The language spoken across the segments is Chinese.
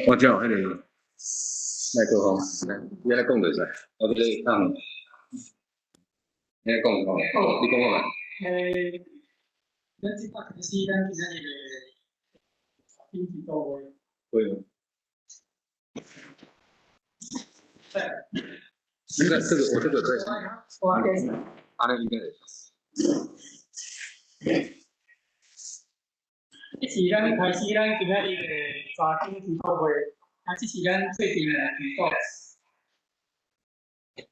我叫迄个麦克风，你来讲就使，我这里放，你来讲讲，你讲看。咱即摆开始，咱今仔日个天气到位。对。我这个可以。安尼应该会。这是咱开始，咱今仔日个查天气到位，这是咱最近的预告。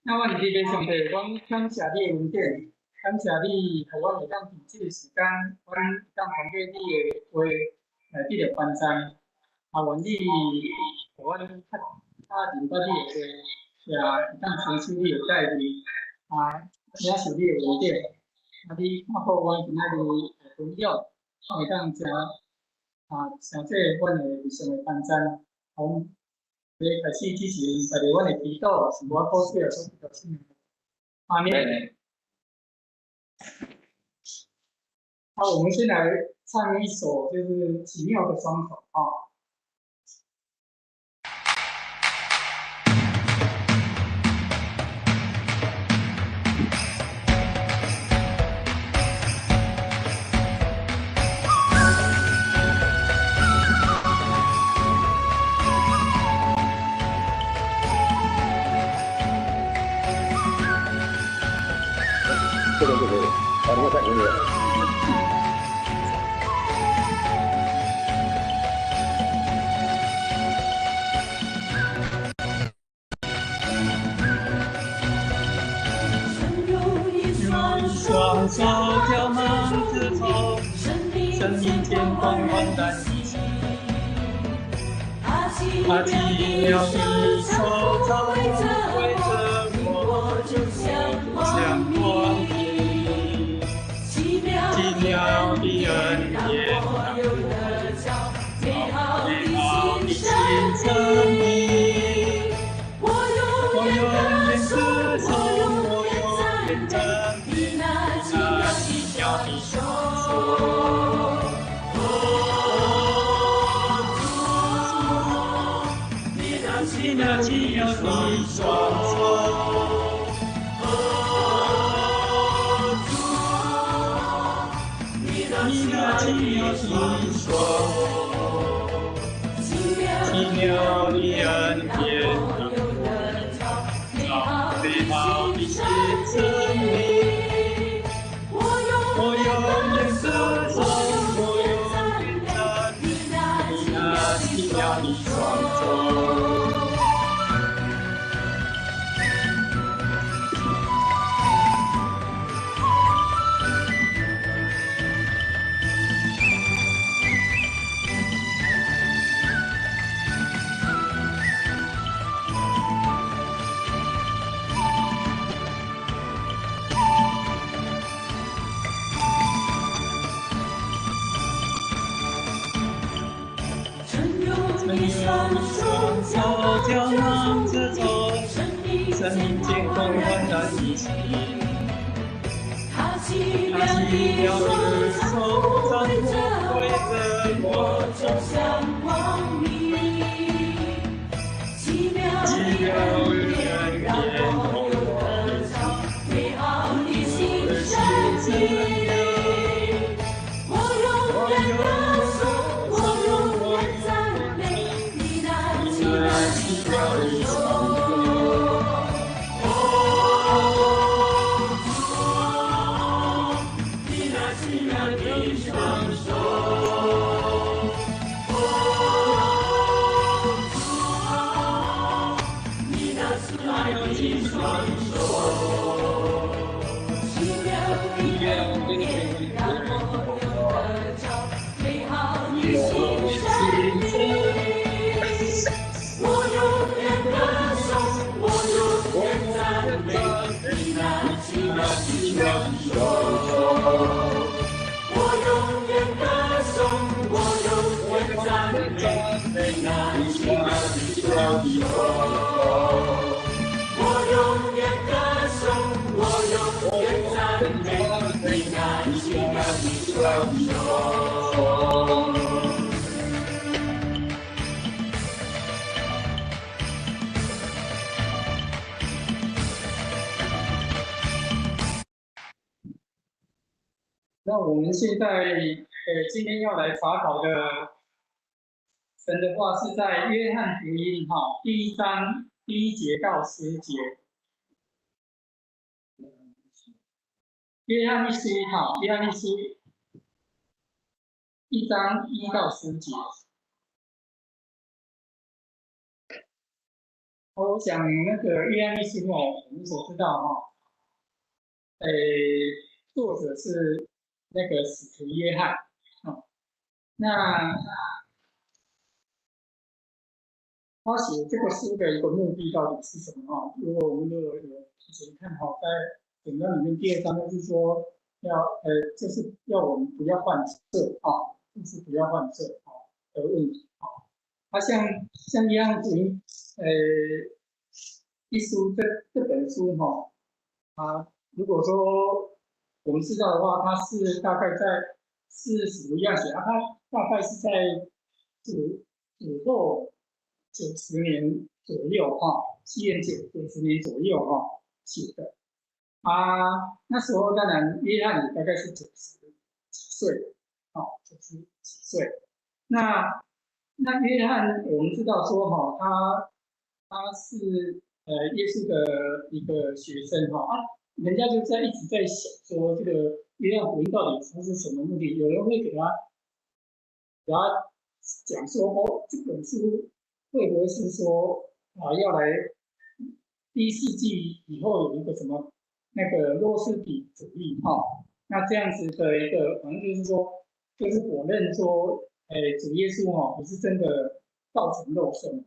那我伫这边上帝，阮感谢你的恩典，感谢你，互阮会当伫这个时间，阮会当通过你的话来得到帮助。愿你互阮较认捌你的话，也会当承受你的带领，领受你的恩典。你看好阮今仔日的分享，会当诚济阮的日常的帮助，从开始之前，大家阮的祈祷是我所写所得信的。阿门。我们先来唱一首就是奇妙的双手这个就可以，你们看音乐。双手挑mang子从生命天空万般一起，他奇妙的手操围着我，就像光明，奇妙的恩典，让我美好的新生命，我永远歌颂，我永远赞美那奇妙的双手。奇妙的双手，你那奇妙的双手，奇妙的恩典，让我美好的新生命，我永远歌颂，我永远赞美你那奇妙的双手。双手挑mang着走，生命天空万般一起。他奇妙的手掌围着我，就像光明。奇妙的恩典，让我美好的新生命。我永远歌颂，我永远赞美你那奇妙的双手。你那奇妙的双手。你那慈爱的双手。奇妙的恩典，让我有得着美好的新生命。我永远歌颂，我永远赞美你那奇妙的双手。我永远歌颂，我永远赞美你那奇妙的双手。我永远歌颂，我永远赞美你那奇妙的双手。那我们现在今天要来查考的神的话是在约翰福音第一章第1节到10节。约翰一书约翰一书1章1到10节。我想那个约翰一书我们所知道作者是那个使徒约翰那他写这个书的一个目的到底是什么如果我们有提前看在简章里面第2章就是说就是要我们不要犯罪就是不要犯罪的问题他像约翰福音一书这本书如果说我们知道的话，它是大概是使徒约翰写它大概是在主后90年左右西元90年左右写的那时候当然约翰也大概是90几岁90几岁。那约翰我们知道说他是耶稣的一个学生人家就一直在想说这个约翰福音到底它是什么目的？有人会给他讲说这本书会不会是说要来第1世纪以后有一个什么那个诺斯底主义那这样子的一个反正就是说就是否认说主耶稣不是真的道成肉身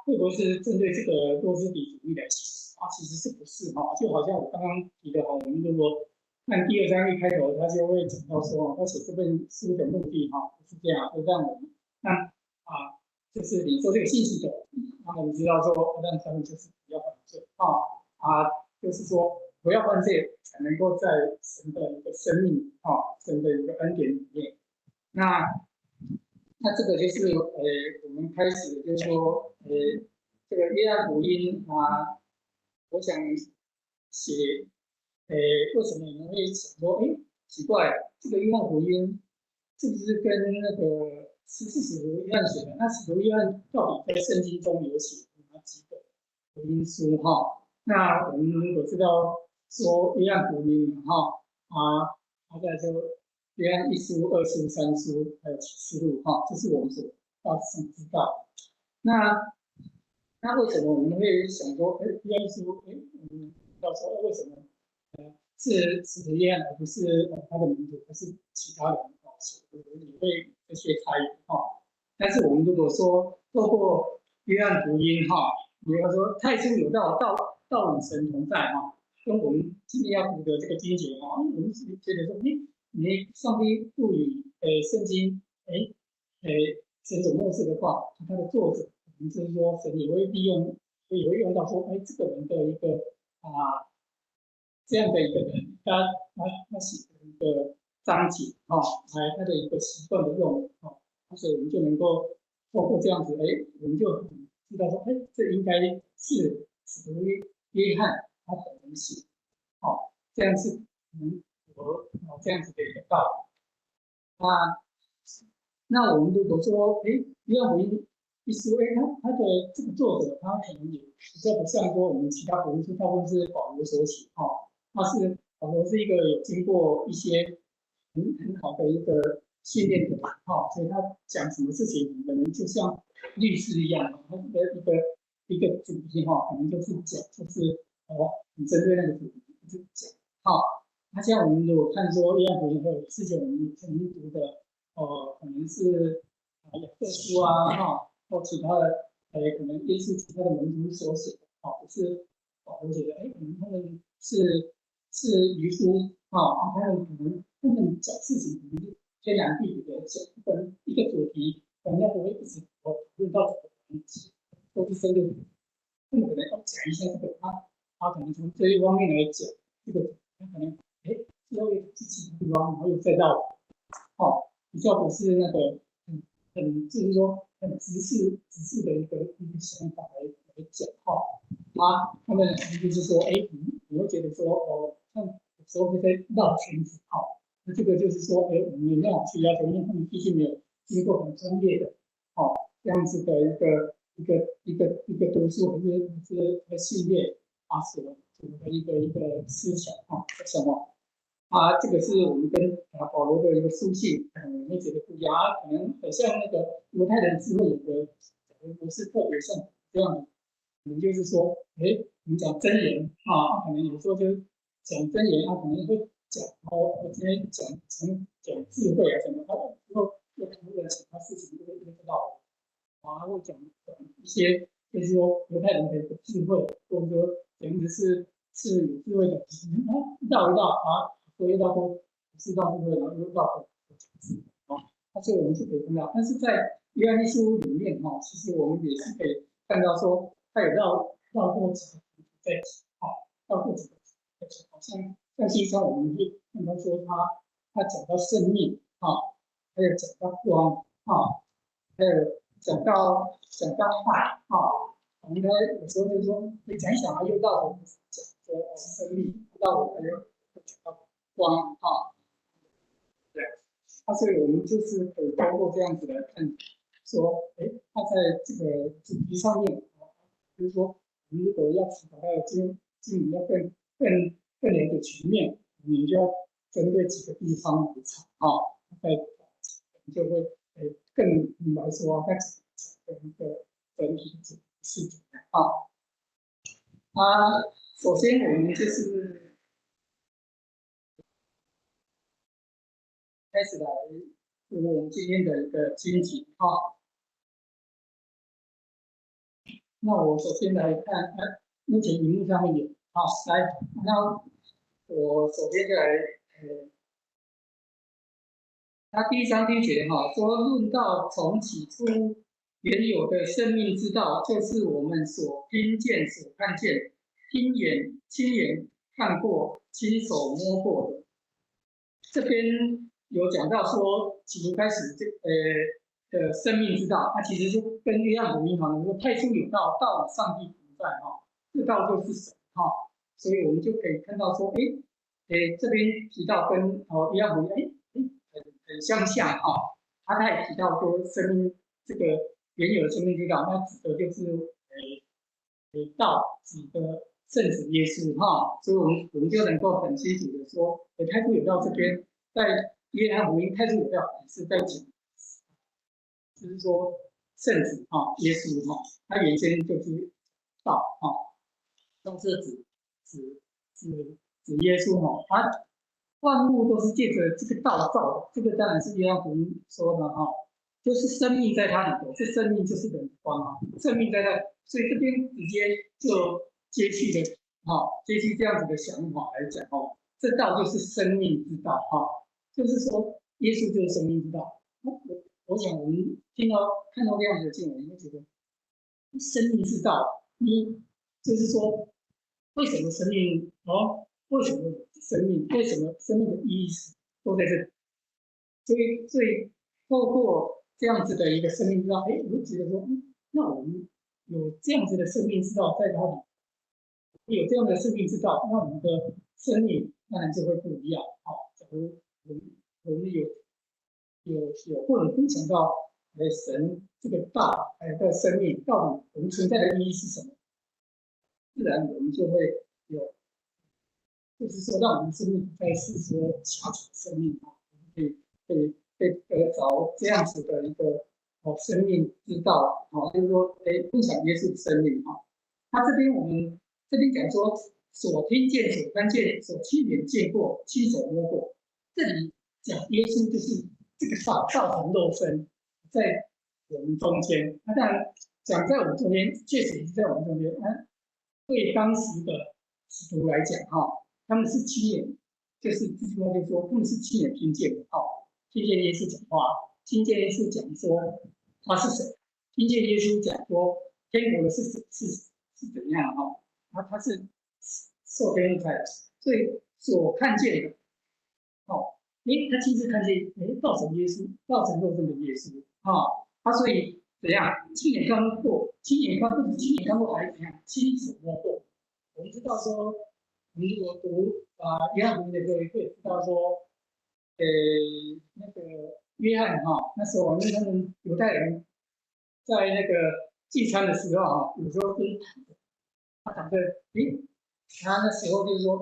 会不会是针对这个诺斯底主义来写其实是不是就好像我刚刚提的我们如果看第2章一开头，他就会讲到说他写这本书的目的不是这样，就让我们让就是你说这个信息的，让我们知道说让他们就是不要犯罪就是说不要犯罪才能够在神的一个生命神的一个恩典里面。那这个就是我们开始就是说这个约翰福音我想写为什么我们会想说奇怪这个约翰福音是不是跟那个使徒约翰写的？那使徒约翰到底在圣经中有写哪几个福音书那我们如果知道说约翰福音他在说约翰1书、2书、3书还有启示录这是我们所大致上知道。那为什么我们会想说约翰1书我们要说为什么是使徒约翰而不是他的门徒，而是其他人也会这些差异但是我们如果说透过约翰福音比如说太初有道，道与神同在跟我们今天要读的这个经节我们是觉得说你上帝赋予圣经神所默示的话，他的作者我们就是说神也会利用，也会用到说这个人的一个这样的一个人，他写的一个章节他的一个习惯的用所以我们就能够透过这样子我们就知道说这应该是使徒约翰他本人写这样是符合这样子的一个道理那我们如果说约翰福音1书他的这个作者他可能也比较不像说我们其他福音书大部分是保罗所写保罗是一个有经过一些很好的一个训练的人所以他讲什么事情可能就像律师一样他的一个主题可能就是讲就是你针对那个主题就是讲那像我们如果看说约翰福音或者之前我们曾经读的可能是雅各书或其他的可能耶稣其他的门徒所写的不是保罗写的可能他们是渔夫他们可能他们讲事情可能是天南地北的讲一个主题可能不会一直讨论到这个东西都是针对他们可能要讲一下这个他可能从这一方面来讲这个他可能最后自己的地方然后又再到比较不是那个就是说很直视的一个想法来讲他们就是说你会觉得说像有时候会在绕圈子那这个就是说，我们没有去要求，因为他们毕竟没有经过很专业的这样子的一个读书或是训练所的一个思想什么这个是我们跟保罗的一个书信会觉得不一样可能像那个犹太人智慧有的不是特别像这样的，可能就是说，我们讲真言可能有时候就讲真言可能会讲我今天讲智慧什么，然后又谈论其他事情，就会知道会讲一些就是说犹太人的一个智慧，或者说简直是有智慧的，一道说一道说不是道智慧，然后又道所以我们是可以看到，但是在约翰一书里面其实我们也是可以看到说，它有绕过几个在一起绕过几个在一起，好像西方我们会看到说他讲到生命还有讲到光还有讲到爱我们有时候就说你讲一讲又到我们讲说生命，到我们又讲到光对。所以我们就是可以通过这样子来看，说，他在这个主题上面，就是说，我们如果要把它的经理要更了解全面，你就要针对几个地方来查再就会更明白说它的一个整体是怎么样首先我们就是开始来读我们今天的一个经题那我首先来看，目前荧幕上面有来，那我首先就来他第一章第一节说论到从起初原有的生命之道，就是我们所听见、所看见、亲眼看过、亲手摸过的。这边有讲到说，起初开始的生命之道，它其实是跟约翰福音说太初有道，道与上帝同在这道就是神所以我们就可以看到说，这边提到跟约翰福音很相像他也提到说生命这个原有的生命之道，那指的就是道指的圣子耶稣所以我们就能够很清楚的说，太初有道这边在约翰福音太初有道是在讲，就是说圣子耶稣他原先就是道都是指耶稣万物都是借着这个道造的，这个当然是约翰福音说的就是生命在它里头，这生命就是人的光生命在它，所以这边直接就接续的接续这样子的想法来讲这道就是生命之道就是说耶稣就是生命之道。我想我们看到这样子的经文，我们会觉得生命之道，就是说为什么生命为什么生命的意义都在这里？所以透过这样子的一个生命之道，我就觉得说，那我们有这样子的生命之道在哪里？有这样的生命之道，那我们的生命当然就会不一样假如我们或者分享到神这个道的生命到底我们存在的意义是什么？自然我们就会有。就是说，让我们生命不再是说狭窄的生命可以得着这样子的一个生命之道就是说，分享耶稣的生命他我们这边讲说，所听见、所看见、所亲眼见过、亲手摸过，这里讲耶稣就是这个道成肉身在我们中间。当然讲在我们中间，确实是在我们中间。对当时的使徒来讲他们是亲眼，就是这句话就说他们是亲眼听见的听见耶稣讲话，听见耶稣讲说他是谁，听见耶稣讲说天国的是怎样他是受天父差的，所以所看见的他亲自看见道成耶稣，道成肉身的耶稣所以怎样亲眼看过，不止亲眼看过还怎样亲手摸过。我们知道说。你如果读约翰福音的时候，也可以知道说，那个约翰那时候因为他们犹太人在那个聚餐的时候有时候就是他躺着，他那时候就是说，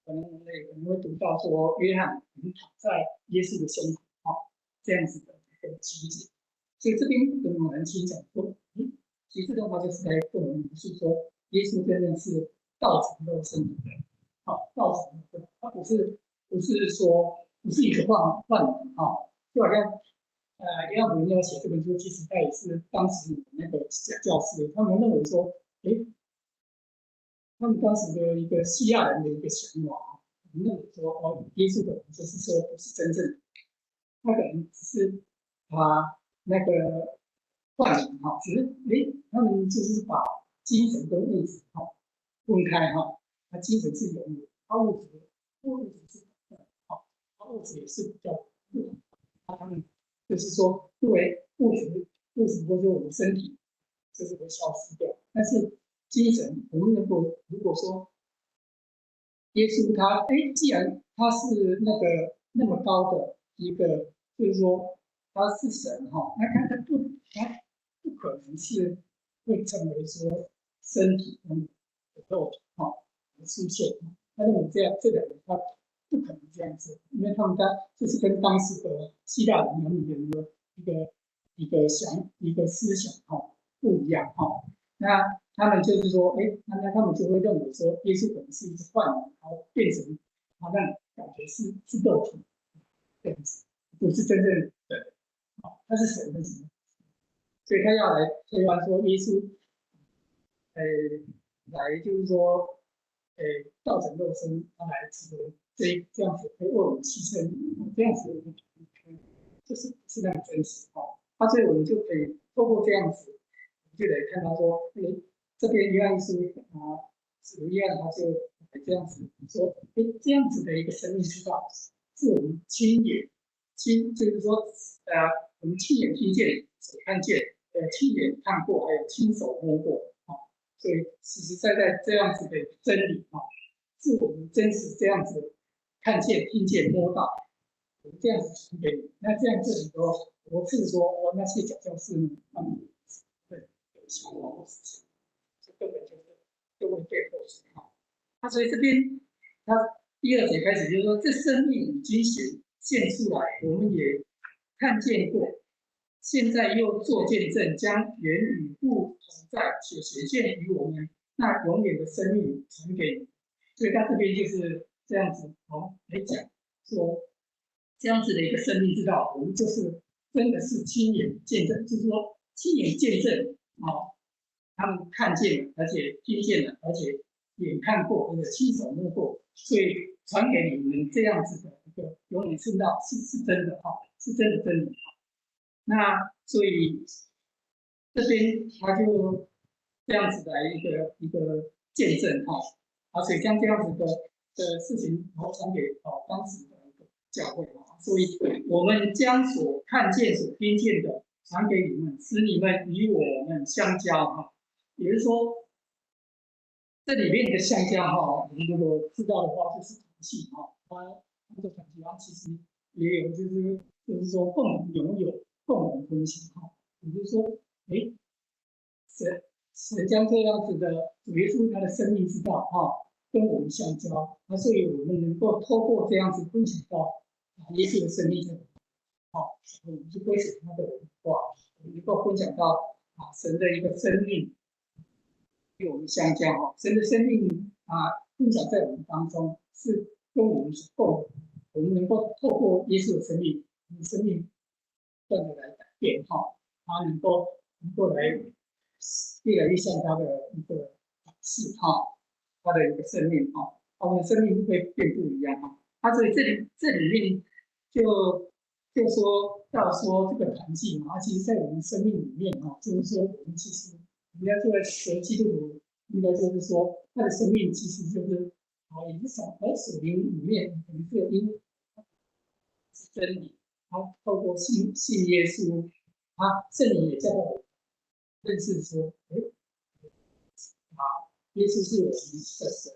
可能我们也可能会读到说，约翰躺在耶稣的胸膛，这样子的一个情景。所以这边跟我们听讲说，其实这个话就是在跟我们描述说，耶稣真正是道成肉身的，道成肉身，他不是说不是一个幻人就好像约翰福音要写这本书，其实他也是当时那个教师，他们认为说，他们当时的一个希腊人的一个想法认为说，耶稣可能就是说不是真正的，他可能只是那个幻想只是他们就是把精神跟物质分开他精神是有的，物质是物质也是比较不同，他们就是说，因为物质或者我们身体就是会消失掉，但是精神，我们如果说耶稣他，既然他是那么高的一个，就是说他是神那他不可能是会成为说身体肉体出现，他认为这两个他不可能这样子，因为他们就是跟当时的希腊人的一个思想不一样那他们就是说，那他们就会认为说，耶稣可能是一个幻人，然后变成好像感觉是肉体这样子，不是真正的他是神的什么？所以他要来推翻说耶稣，呃，来就是说，道成肉身，他来成为这样子，可以为我们牺牲，这样子，就是那么真实所以我们就可以透过这样子，就来看到说，这边约翰书使徒约翰他就这样子说，这样子的一个生命之道，是我们就是说，我们亲眼听见、所看见，亲眼看过，还有亲手摸过所以实实在在这样子的真理是我们真实这样子看见、听见、摸到，我们这样子传给你。那这样这里头，我是说，那些讲教士呢，他们会有想法或事情，这根本就会被迫死所以这边他第二节开始就是说，这生命已经现出来，我们也看见过，现在又做见证，将原与不同在，且显现于我们那永远的生命传给你。所以他这边就是这样子来讲说，这样子的一个生命之道，我们就是真的是亲眼见证，就是说亲眼见证他们看见了，而且听见了，而且眼看过，或者亲手摸过，所以传给你们这样子的一个永远圣道是真的是真的真理那所以这边他就这样子的一个见证所以将这样子的事情传给当时的一个教会所以我们将所看见、所听见的传给你们，使你们与我们相交也就是说，这里面的相交我们如果知道的话，就是团契它的团契其实也有就是说共同拥有、共同分享也就是说，神将这样子的主耶稣他的生命之道跟我们相交，所以我们能够透过这样子分享到耶稣的生命之道我们去归属他的文化，我们能够分享到神的一个生命。与我们相交神的生命分享在我们当中，是跟我们所共的。我们能够透过耶稣的生命，我们生命不断的来改变他能够来越来越像他的一个示他的一个生命我们的生命会变不一样所以这里面就说到说这个团契其实在我们生命里面就是说我们其实应该作为基督徒，应该就是说他的生命其实就是也是属灵里面可能是因是真理，透过信耶稣，圣灵也叫我认识说，耶稣是我们的神，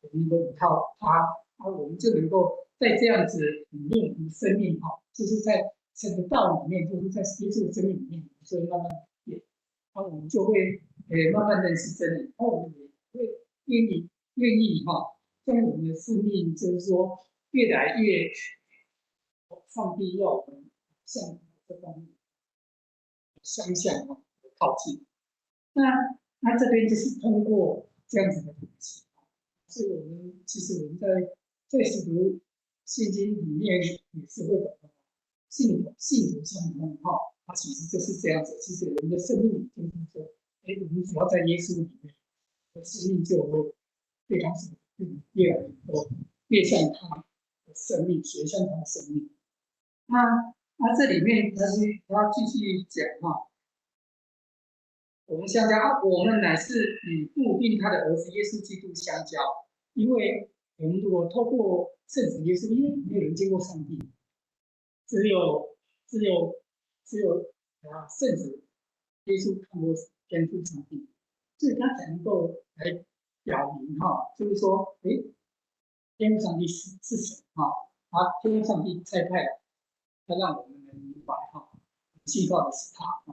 我们能够依靠他我们就能够在这样子里面，我们生命就是在神的道里面，就是在耶稣的生命里面，就会慢慢变，我们就会慢慢认识真理，我们也会愿意将我们的生命就是说越来越上帝要我们向这方面相向靠近。那这边就是通过这样子的东西，所以其实我们在使徒信经里面也是会讲到信徒相通它其实就是这样子。其实我们的生命就是说，我们只要在耶稣里面，生命就会对他是越来越多，越像他的生命，学像他的生命。那这里面他继续讲我们相交我们乃是与父并他的儿子耶稣基督相交，因为我们如果透过圣子耶稣，因为没有人见过上帝，只有圣子耶稣看过天父上帝，所以他才能够来表明就是说，天父上帝是神天父上帝差派来，他让我们能明白信靠的是他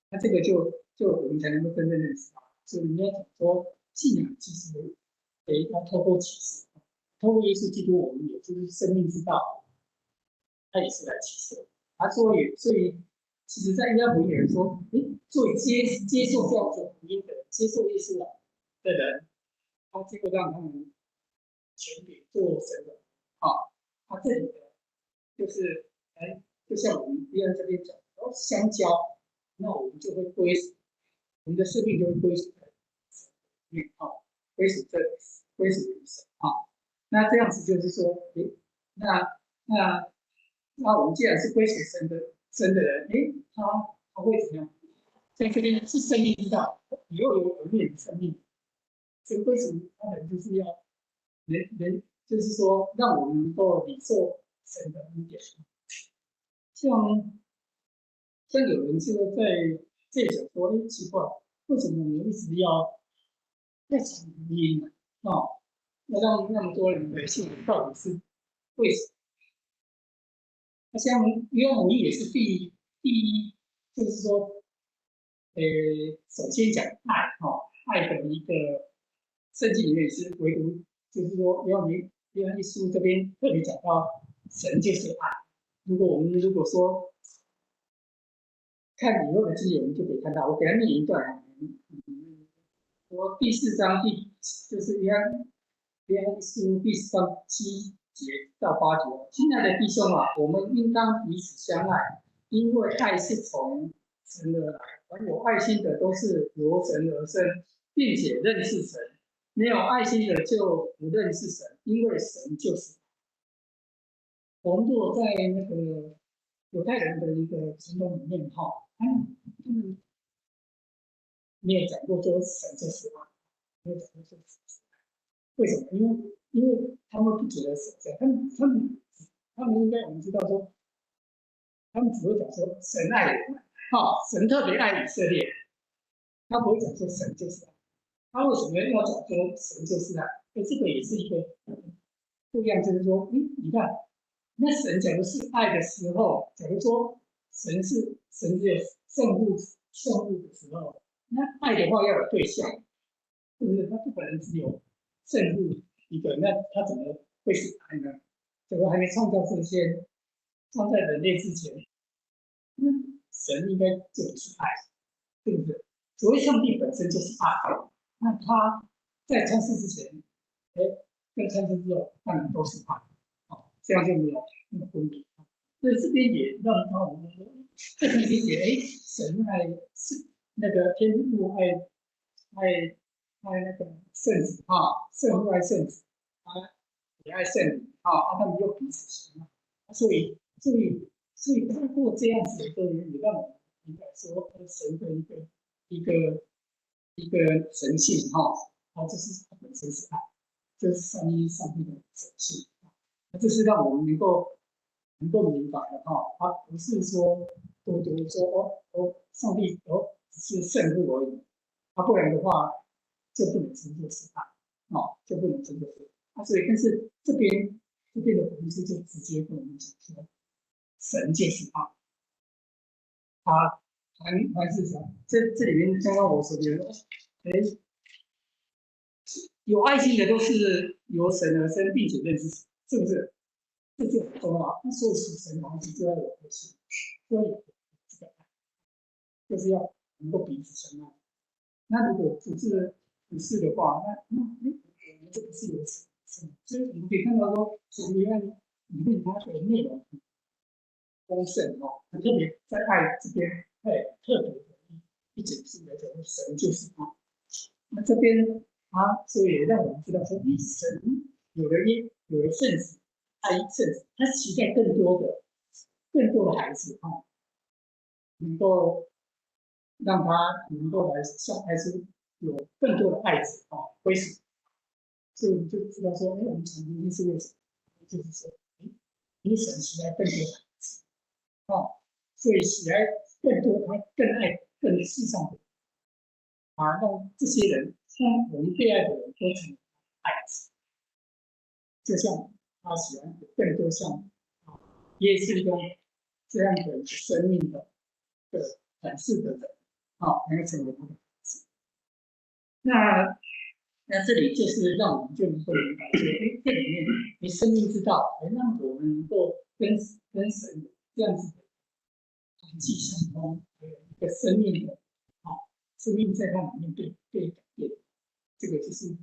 那这个就我们才能够真正认识他。所以人家讲说，信仰其实要透过启示，透过耶稣基督，我们也就是生命之道，他也是来启示。所以其实，在约翰福音也说，作为接受这样子福音的人，接受耶稣的人，他这个让他们权柄做神的他这里的就是就像我们约翰这边讲，然后相交，那我们就会归属，我们的生命就会归属在神里面归属于神那这样子就是说，那我们既然是归属神的人，他会怎么样？在这边是生命之道，以后有永远的生命。这个归属他们就是要就是说让我们能够领受神的恩典。像有人就在这里讲说，奇怪，为什么我们一直要讲福音呢？要让那么多人来信，到底是为什么？那像约翰福音也是第一，就是说，首先讲爱的一个圣经里面也是唯独，就是说约翰一书这边特别讲到神就是爱。如果说看以后的经文，我们就可以看到，我给他念一段我第4章就是约翰一书第4章7节到8节，亲爱的弟兄我们应当彼此相爱，因为爱是从神而来，凡有爱心的都是由神而生，并且认识神；没有爱心的就不认识神，因为神就是爱。我们如果在那个犹太人的一个传统里面他们没有讲过说神就是爱，没有讲过说神是爱。为什么？因为他们不觉得神这样，他们应该我们知道说，他们只会讲说神爱我们，神特别爱以色列，他不会讲说神就是爱。他为什么要讲说神就是爱？这个也是一个不一样，就是说，你看，那神假如是爱的时候，假如说神只有圣物的时候，那爱的话要有对象，是不是？他不可能只有圣物一个，那他怎么会是爱呢？假如还没创造这些，创造人类之前，神应该就是爱，对不对？所谓上帝本身就是爱，那他在创世之前，跟创世之后，当然都是爱，这样就没有那么分别。所以这边也让我们说，这边理解，神爱是那个天父爱那个圣子圣父爱圣子，也爱圣女他们又彼此相爱，所以通过这样子的一个也让我们明白说，神的一个神性就是它本身是爱，这是上帝的神性这是让我们能够明白的他不是说多说上帝只是圣父而已，不然的话就不能称作是爱就不能称作是所以但是这边的文字就直接跟我们讲说，神就是爱，他还是什么？这里面刚刚我所觉得，哎，有爱心的都是由神而生，并且认识神，是不是？这就很重要。那所以属神的东西就要有个性，就要有这个爱，就是要能够彼此相爱。那如果不是的话，我们就不是有神。所以我们可以看到说，神约翰里面它的内容很丰盛哦，很特别，在爱这边，特别的一解释来讲，神就是爱。那这边所以也让我们知道说，神有了圣子，爱圣子，他期待更多的孩子能够让他能够来向孩子有更多的爱子归属，所以我们就知道说，我们成一定是为什么？就是说，因为神期待更多的孩子所以喜爱更多，他更爱更世上的让这些人，让我们被爱的人都成为爱子，就像他喜欢更多像耶稣中这样的生命的本质的人能够成为他的孩子。那这里就是让我们就能够明白说，这里面你生命之道，让我们能够跟神这样子的团契相通，一个生命的生命在它里面被改变，这个就是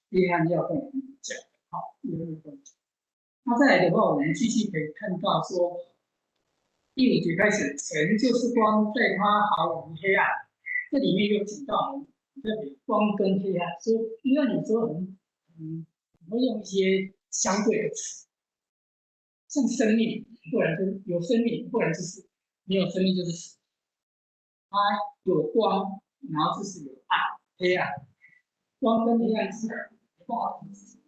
约翰要跟我们讲的第二个问题。那再来的话，我们继续可以看到说，第5节开始，神就是光，在它毫无黑暗。这里面又讲到特别光跟黑暗，所以因为有时候我们会用一些相对的词，像生命，不然就是有生命，不然就是没有生命，就是死。它有光，然后就是有暗黑暗，光跟黑暗是不好的事情。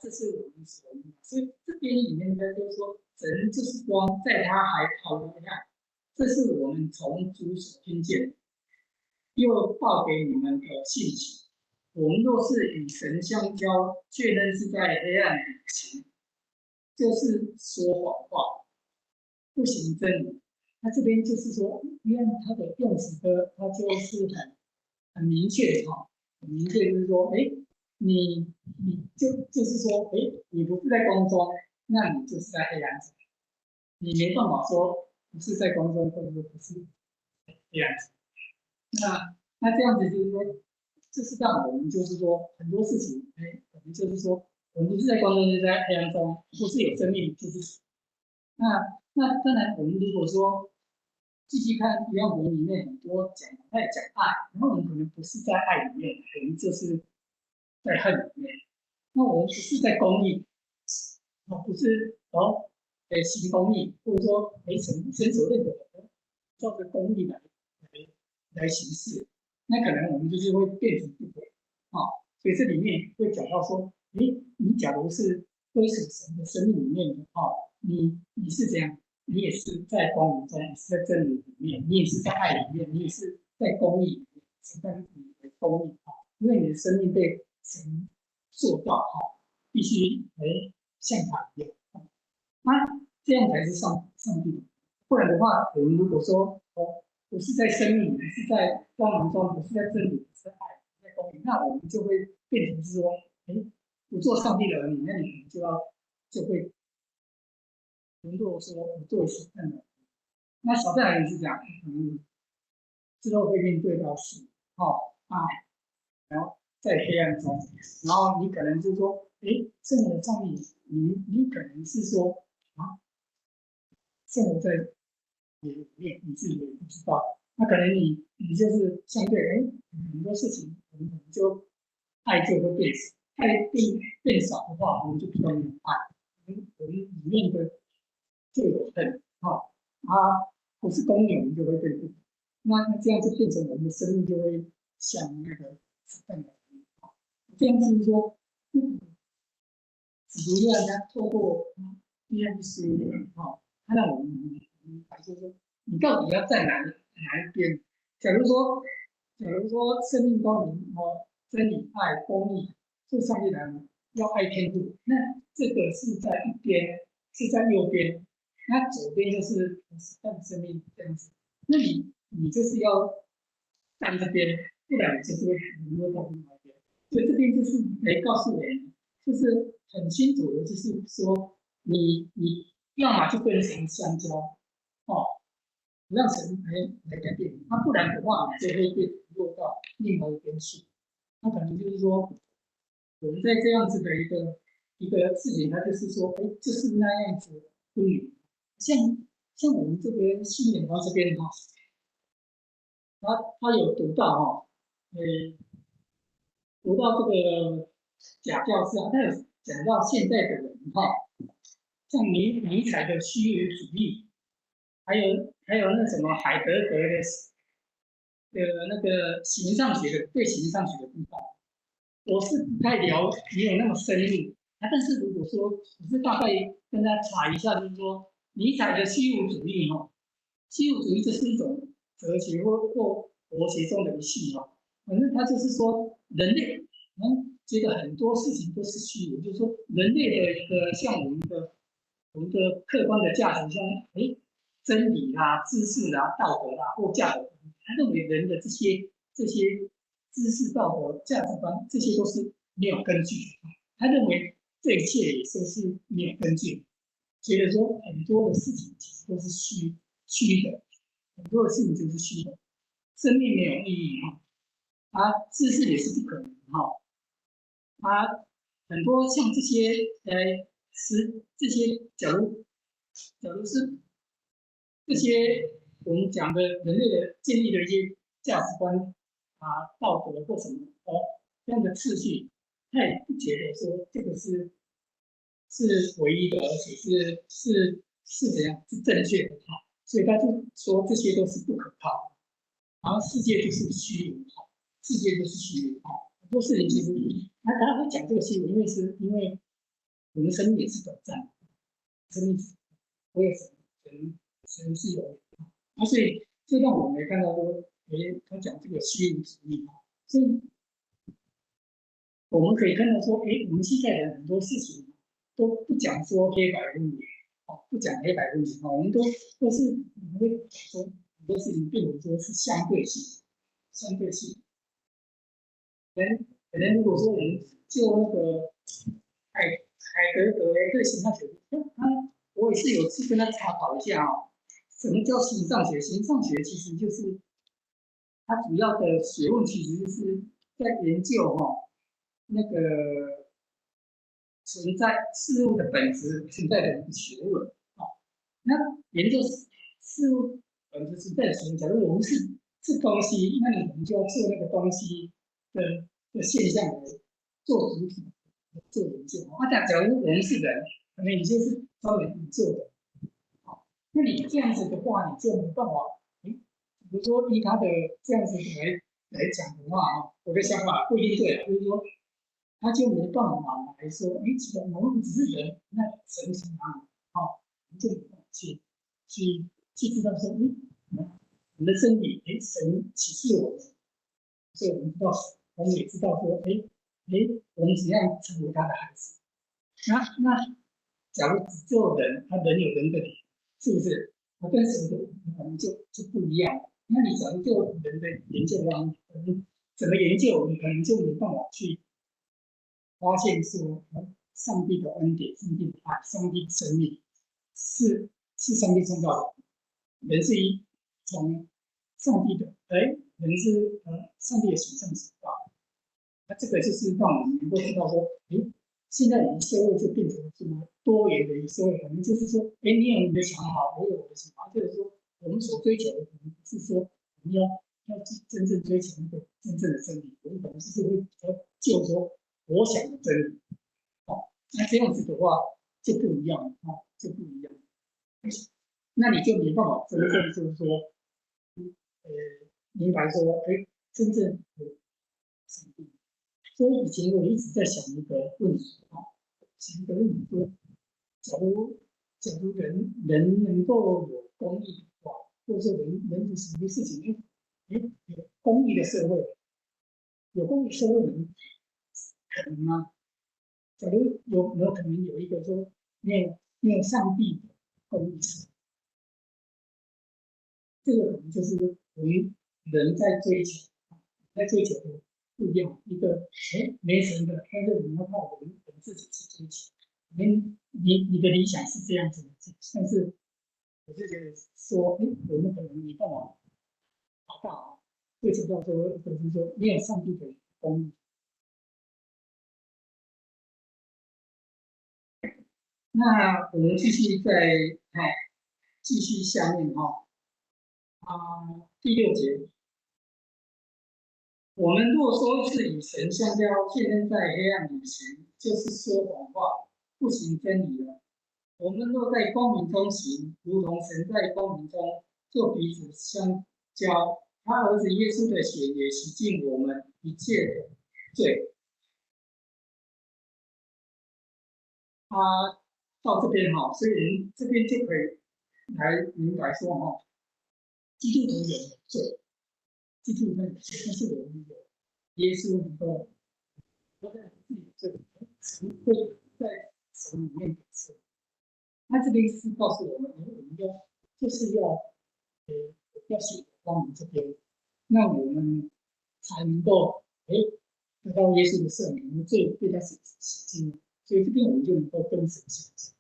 这是我们所用的，所以这边里面呢，就是说，神就是光，在它还毫无黑暗，这是我们从主所听见，又报给你们的信息。我们若是与神相交，却仍是在黑暗里行，就是说谎话，不行真理。那这边就是说，因为它的用词的，它就是很明确很明确，就是说，你就是说，你不是在光中，那你就是在黑暗中，你没办法说不是在光中，或者说不是黑暗中。那这样子就是说，这是让我们就是说很多事情，我们就是说，我们不是在光中，就是在黑暗中，不是有生命就是死。那当然，我们如果说继续看《约翰福音》里面很多在讲爱，然后我们可能不是在爱里面，我们就是在恨里面。那我们不是在公义，不是行公义，或者说神所认可的，照着公义来行事，那可能我们就是会变成不轨所以这里面会讲到说，你假如是归属神的生命里面的你是怎样？你也是在光明中，你是在真理里面，你也是在爱里面，你也是在公义里面，是在你的公义因为你的生命被神做到必须像他一样这样才是上帝。不然的话，我们如果说不是在生命里，是在光明中，不是在真理，不是在爱，不是在公义，那我们就会变成是说，不做上帝的儿女，那你们就会沦落说不做神的。那小代人是这样，之后会面对到死然后在黑暗中，然后你可能就说，圣的上帝，你可能是说圣的在你里面，你自己也不知道。那可能你就是相对很多事情，我们可能就爱就会变少，爱变少的话，我们就比较没有爱。我们里面的就有恨不是公义，我们就会被不。那这样就变成我们的生命就会像那个子弹这样就是说，只不让他透过这样书他让我们明白，就是说你到底要在哪一边。假如说生命光明真理、爱、公义，这上面来呢，要爱天父。那这个是在一边，是在右边，那左边就是实在的生命这样子。那你就是要站这边，不然你就是会沦落到另外一边。所以这边就是来告诉我们，就是很清楚的，就是说你要么就跟神相交，哦，让神来改变你，那不然的话，你就会被落到另外一边去。那可能就是说，我们在这样子的一个事情，它就是说，哎，就是那样子不语。像我们这边新年华这边哈，他有读到哈，呃，读到这个假教师啊，他有讲到现在的人哈，像尼采的虚无主义，还有那什么海德格的那个形上学的对形上学的地方，我是不太了，没有那么深入啊。但是如果说我是大概跟他查一下，就是说尼采的虚无主义哈，虚无主义这是一种哲学或佛学中的一系哈。反正他就是说人类觉得很多事情都是虚无，就是说人类的一个像我们的客观的价值，像真理啦、知识啦、道德啦或价值观，他认为人的这些知识、道德、价值观，这些都是没有根据的。他认为这一切也都是没有根据的，觉得说很多的事情其实都是虚的，很多的事情就是虚的，生命没有意义哈，知识也是不可能哈，很多像这些，假如是这些我们讲的人类的建立的一些价值观道德或什么这样的次序，他也不觉得说这个是唯一的，而且是怎样是正确的所以他就说这些都是不可靠的，然后世界就是虚无世界就是虚无很多事情其实他会讲这个虚无，因为我们生命也是短暂的，生命我有神是有所以这让我们也看到说，他讲这个虚无主义所以我们可以看到说，我们现在的很多事情都不讲说黑白分明，不讲黑白分明我们我们会讲说很多事情并不说是相对性，相对性。可能如果说我们就那个海德格对形上学，我也是有去跟他查考一下什么叫形上学？形上学其实就是它主要的学问，其实就是在研究那个存在事物的本质存在的一个学问那研究事物本质存在的学问，假如我们是东西，那我们就要做那个东西的现象来做主体做研究但假如我们是人，可能你就是专门研究的那你这样子的话，你就没办法比如说依他的这样子来讲的话我的想法不一定对，就是说他就没办法来说，既然我们只是人，那神从哪里？我们就没办法去知道说，我们的身体，神启示我们，所以我们知道，我们也知道说，我们怎样成为他的孩子。那假如只做人，他人有人的理，是不是？他跟神的可能就不一样。那你假如做人的研究的话，怎么研究，你可能就没办法去发现说，上帝的恩典、上帝的爱、上帝的生命是上帝创造的，人是从上帝的，人是上帝的形象所造。那这个就是让我们能够知道说，现在我们社会就变成什么多元的一个社会，可能就是说，你有你的想法，我有我的想法，就是说，我们所追求的可能不是说我们要真正追求一个真正的真理，我们可能是会比较就说我想的真理。那这样子的话就不一样就不一样。那你就没办法真正就是说，明白说，真正的上帝。所以以前我一直在想一个问题想一个问题说，假如人能够有公益的话，或者说人有什么事情，有公益的社会，有关于社会人可能吗？假如有没有可能有一个说没有上帝的公义，这个可能就是我们人在追求的不一样。一个没神的，但是你要靠我们自己去追求。你的理想是这样子的，但是我就觉得说，我们可能没办法达到，追求到说，就是说没有上帝的公义。那我们继续继续下面第6节，我们若说是与神相交，却身在黑暗里行，就是说谎话，不行真理了。我们若在光明中行，如同神在光明中，就彼此相交。他儿子耶稣的血也洗净我们一切的罪。到这边所以我们这边就可以来明白说基督徒有罪，基督徒有罪，但是我们有耶稣能够不在自己这里，神会在神里面解释。那这边是告诉我们，我们就是要写光明这边，那我们才能够得到耶稣的赦免，我们罪对他洗净。所以这边我们就能够跟神相交。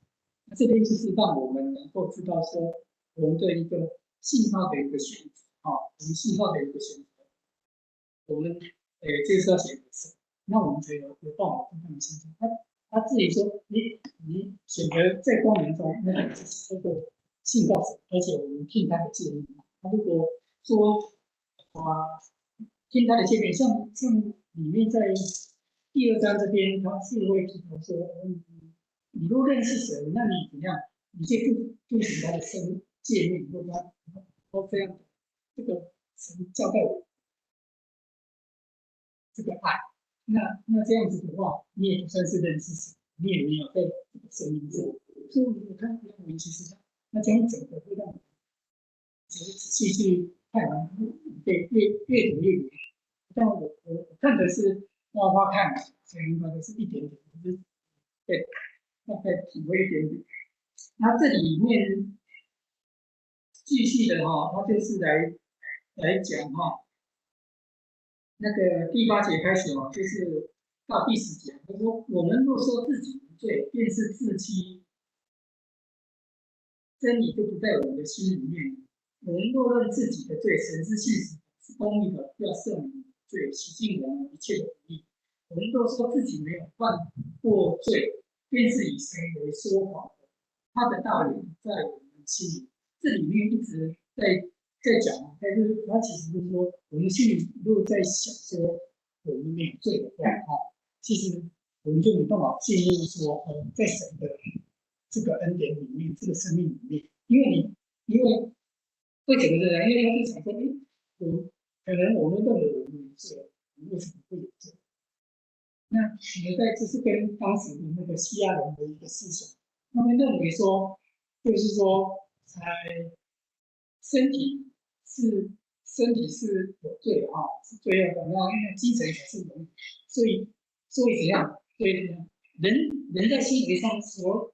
那这边就是让我们能够知道说，我们对一个信号的一个选择我们信号的一个选择，我们就是要选择，那我们才有办法跟他们相交。他自己说，你选择在光明中，那就是这个信道者，而且我们听他的建议。他如果说听他的建议，像里面在第2章这边，他是会提到说，你若认识神，那你怎样？你就遵循他的诫命，或者他这样，这个神交代我这个爱。那这样子的话，你也不算是认识神，你也没有在生命中。所以我看我们其实那这样整个会让仔细去看完，对，越读越明。但我看的是花花看，所以明白的是一点点，就是对，大概体会一点点。那这里面继续的他就是来讲那个第8节开始就是到第10节，他说我们若说自己无罪，便是自欺，真理就不在我们的心里面。我们若认自己的罪，神是信实，是公义的，要赦免罪，洗净我们一切的不义。我们若说自己没有犯过罪，便是以神为说谎的，他的道理在我们心里。这里面一直在讲，但是他其实就是说，我们心里如果在想说我们没有罪的话其实我们就没办法进入说在神的这个恩典里面，这个生命里面，因为为什么这样？因为他就想说，可能我们认为我们有罪，我们为什么会有罪？那我在这是跟当时的那个西亚人的一个思想，他们认为说，就是说，身体是有罪的是罪恶的，那精神才是人，所以怎样？所以人在心理上所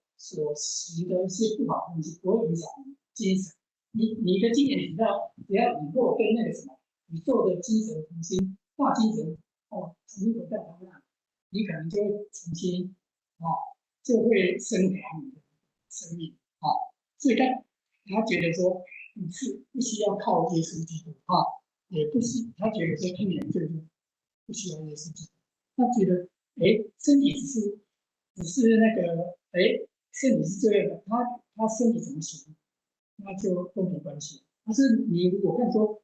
行的一些不好的东西，不会影响精神。你的精神只要你跟那个什么宇宙的精神重新大精神重新在旁边，你可能就会重新就会升华你的生命所以他觉得说你是不需要靠耶稣基督也不是他觉得说一年这个不需要耶稣基督，他觉得身体只是那个身体是这样的，他身体怎么行，那就都没关系。但是你如果看说，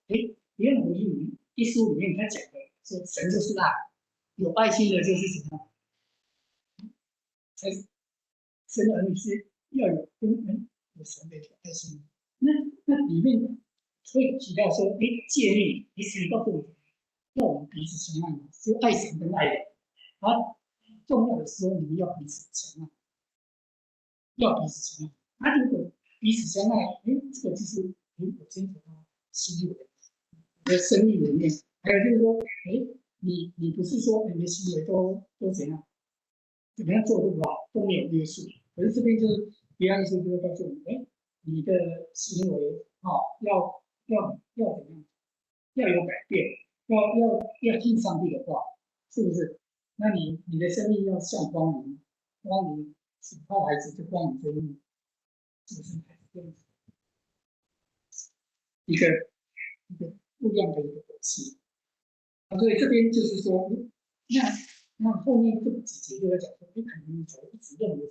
约翰福音一书里面他讲的说神就是爱，有爱心的就是什么？才神的儿女是要有跟人有神的爱心。那里面会提到说，诫命，神告诉我们，要我们彼此相爱，就爱神跟爱人。重要的时候你们要彼此相爱，要彼此相爱。如果彼此相爱，这个就是我牵扯到心里的生命里面。还有就是说，你不是说你的行为都怎么样做都不好，都没有约束。可是这边就是约翰一书就会告诉你，你的行为要怎么样？要有改变，要听上帝的话，是不是？那你的生命要像光明，光明使他孩子就光明生命，是不是？这样子一个不一样的一个表现。所以这边就是说，那后面这几节就在讲说，你可能一直认为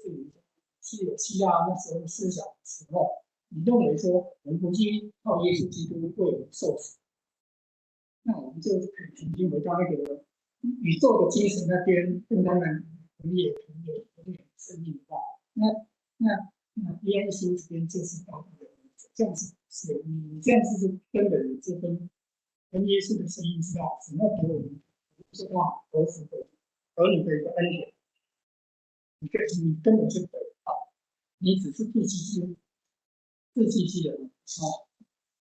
是有希腊那时候思想的时候，你认为说我们不去靠耶稣基督为我们受死，那我们就可以重新回到那个宇宙的精神那边，跟他们同也同有生命化。那耶稣这边就是到底这样子是你这样子就根本就跟耶稣的生命是要什么给我们是话儿子的儿女的一个恩典，你根本就得不到，你只是自欺欺人哦。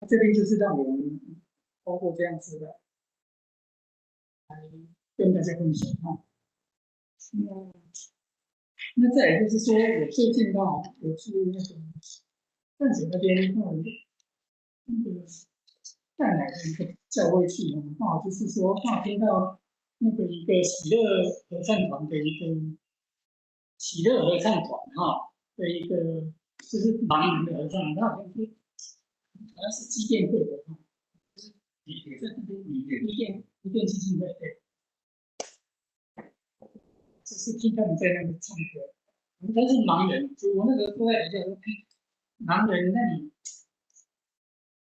这边就是让我们包括这样子的来跟大家分享哈。那再来就是说，我最近我去那个淡水那边那个淡奶的一个教会去，刚好就是说刚好听到那个一个喜乐合唱团的一个喜乐合唱团的一个就是盲人的合唱，那好像是基建会的也在那边一电基金会对，就是听他们在那边唱歌，他是盲人，所以我那个都在底下说，盲人那你。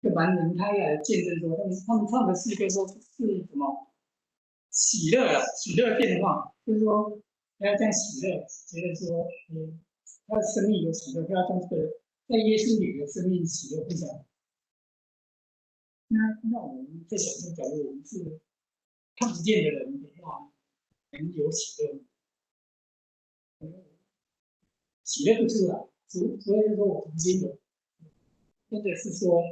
这盲人他也来见证说，他们唱的诗歌说是什么喜乐啊，喜乐变化，就是说要这样喜乐，觉得说，他的生命有喜乐，要将这个在耶稣里的生命喜乐分享。那我们在想说，假如我们是看不见的人的话，能有喜乐吗？喜乐不出来，所以说我曾经有，真的是说。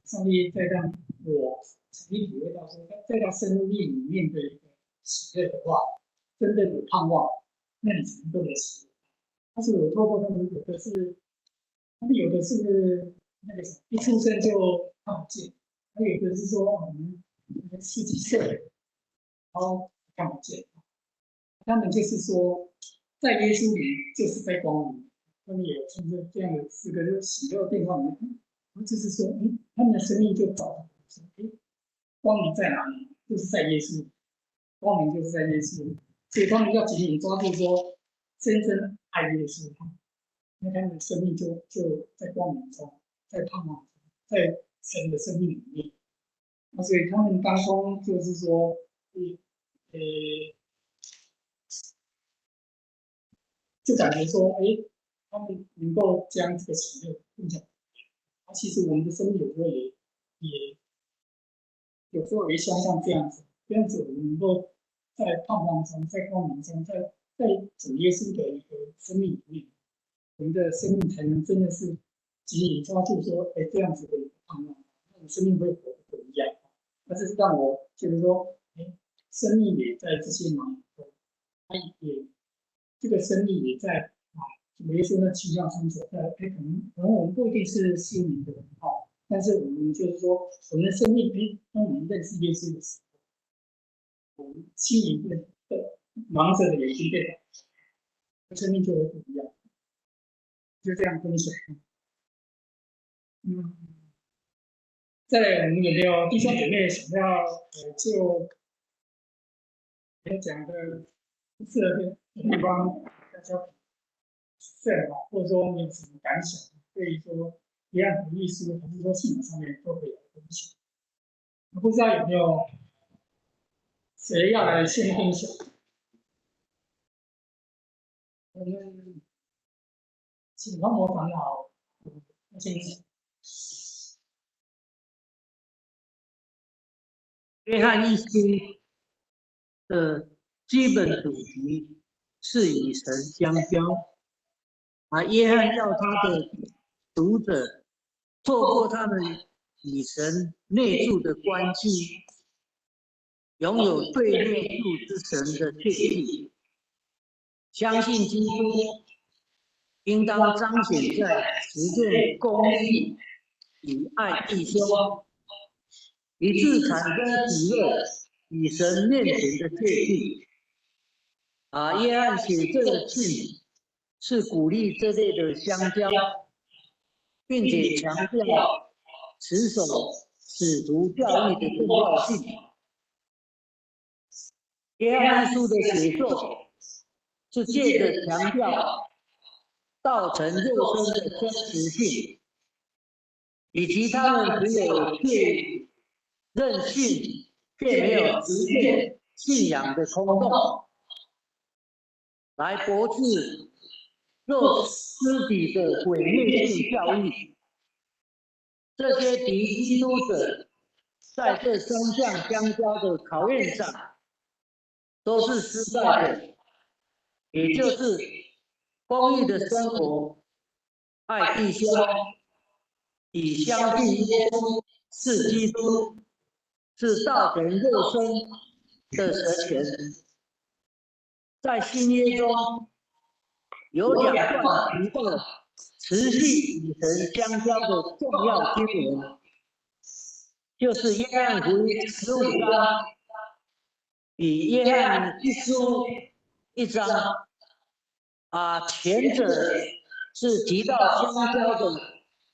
上帝再让我曾经体会到说，在他生命里面的一个喜乐的话，真的有盼望，那你才能够有喜乐。但是我透过他们有的是，他们有的是那个什么，一出生就看不见，还有的是说我们十几岁，然后看不见。他们就是说，在耶稣里就是在光明，他们也唱着这样的诗歌，就是喜乐变化里面。就是说，他们的生命就找到说，光明在哪里？就是在耶稣，光明就是在耶稣，所以他们要紧紧抓住说，真正爱耶稣，那他们的生命就在光明中，在盼望中，在神的生命里面。那所以他们当中就是说，就感觉说，他们能够将这个喜乐分享。其实我们的生命有时候也有时候也像这样子，我们能够在盼望中，在光明中，在主耶稣的一个生命里面，我们的生命才能真的是紧紧抓住说，这样子的一个盼望，那你生命会活得不一样。那这是让我觉得说，生命也在这些忙中，它也这个生命也在主耶稣的奇妙中所在，可能我们不一定是心灵的人但是我们就是说，我们的生命，当我们认识耶稣的时候，我们心灵的盲者的眼睛被打开，生命就会不一样。就这样分享。再来，我们有没有弟兄姐妹想要就讲的适合的地方，大家或者说你有什么感想？对于说一样的意思，还是说系统上面都可以来分享。我不知道有没有谁要来先分享？我们请黄魔长老先讲。约翰一书的基本主题是与神相交，约翰要他的读者透过他们与神内住的关系，拥有对列数之神的确据，相信基督应当彰显在实践公义与爱弟兄，以致产生喜乐与神面前的确据。约翰写这信是鼓励这类的相交，并且强调持守使徒教育的重要性。约翰一书的写作是借着强调道成肉身的真实性，以及他们只有确认信却没有实践信仰的冲动，来驳斥若斯底的毁灭性教育。这些敌基督者在这双向相交的考验上都是失败的，也就是公义的生活、爱弟兄，以相信耶稣是基督，是道成肉身的神权。在新约中有2段提到持续与神相交的重要经文，就是约翰福音15章与约翰一书1章。前者是提到相交的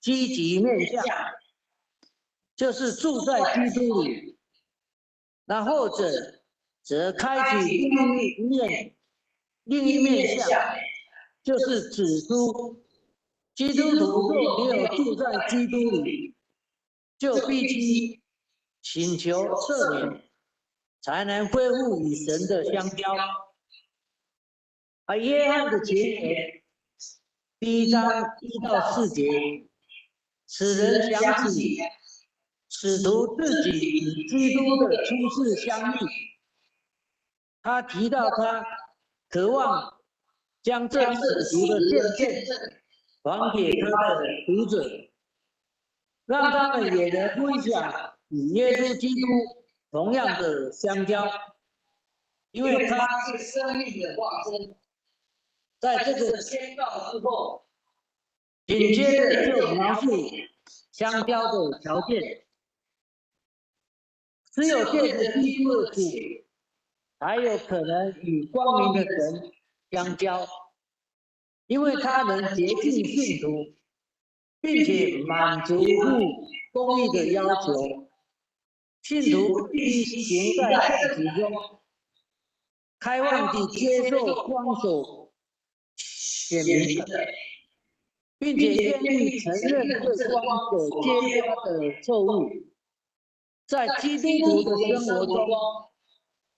积极面向，就是住在基督里；那后者则开启另一面向，就是指出基督徒若没有住在基督里，就必须请求赦免，才能恢复与神的相交。约翰的前言第1章1到4节，使人想起使徒自己与基督的初次相遇。他提到他渴望将这使徒的见证还给他的读者，让他们也能分享与耶稣基督同样的相交，因为他是生命的化身。在这个宣告之后，紧接着就描述相交的条件。只有借着基督的血，才有可能与光明的神相交，因为他能洁净信徒，并且满足公义的要求。信徒必须行在圣体中，开放地接受光所显明的，并且愿意承认对光所揭发的错误。在基督徒的生活中，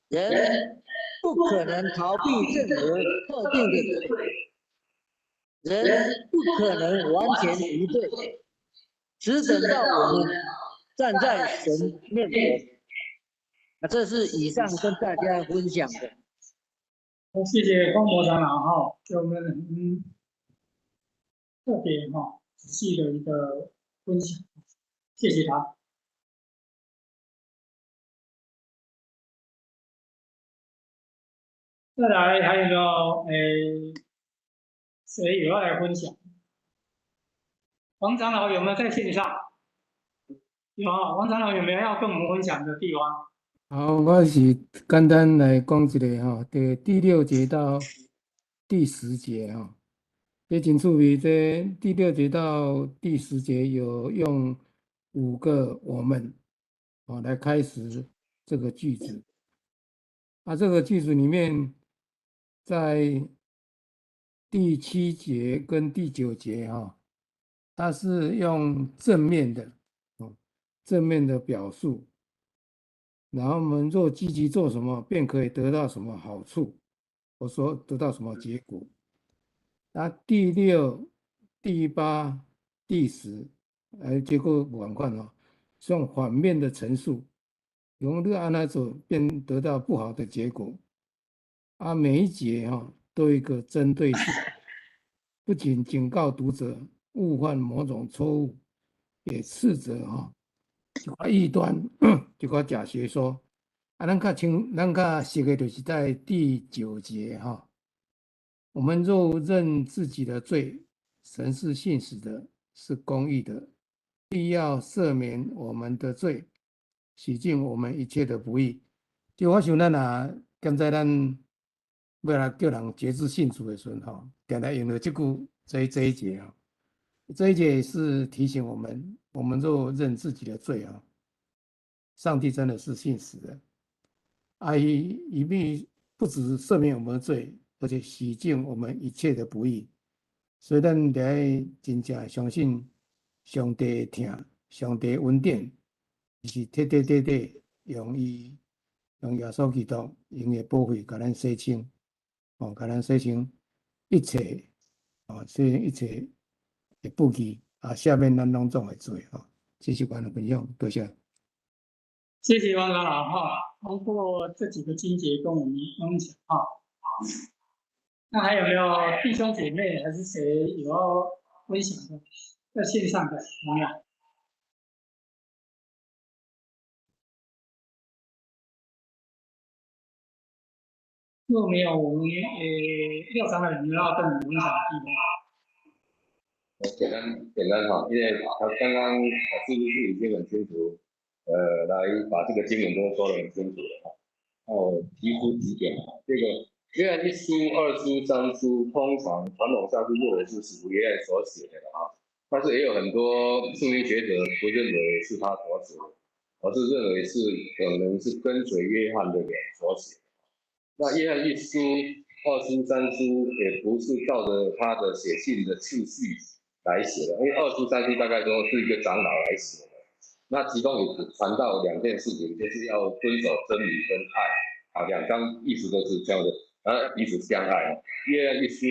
人不可能逃避任何特定的罪，人不可能完全无罪，只等到我们站在神面前。这是以上跟大家分享的。谢谢方博长老哈，给我们特别仔细的一个分享，谢谢他。再来还有没有谁有要来分享？王长老有没有在线上？有，王长老有没有要跟我们分享的地方？好，我是简单来讲一下第6节到第10节这真趣味。这第6节到第10节有用5个我们来开始这个句子。这个句子里面，在第7节跟第9节它是用正面的表述。然后我们若积极做什么，便可以得到什么好处，我说得到什么结果。那第6、第8、第10，结果不同款是用反面的陈述，用你按那做，便得到不好的结果。每一节都有一个针对性，不仅警告读者误犯某种错误，也斥责一个异端，一个假学说咱较熟的就是在第9节哈。我们若认自己的罪，神是信实的，是公义的，必要赦免我们的罪，洗净我们一切的不义。就我想咱若现在咱要来叫人决志信主的时候，哈，定来用到这一节啊。这一节是提醒我们，我们若认自己的罪啊，上帝真的是信实的，一必不只赦免我们的罪，而且洗净我们一切的不义。所以咱得真正相信上帝听，上帝恩典，是彻彻底底用耶稣基督用的宝血，把咱洗清，把咱洗清一切，洗清一切的不义，下面咱拢总会做，这是我的分享，多谢。谢谢王长老哈，通过这几个经节跟我们分享哈。那还有没有弟兄姐妹还是谁有要分享的？在线上的朋友。若没有，我们廖长老有没有要跟我们分享的地方？简单哈，因为他刚刚是不是已经很清楚，来把这个经文都说得很清楚了哈。那我提出几点啊，这个约翰1书、2书、3书，通常传统上是认为是使徒约翰所写的啊，但是也有很多圣经学者不认为是他所写的，而是认为是可能是跟随约翰的人所写的。那约翰1书、2书、3书也不是照着他的写信的次序来写的，因为2书、3书大概都是一个长老来写的。那其中也谈到2件事情，就是要遵守真理跟爱，2章意思都是这样的，然后彼此相爱。约翰1书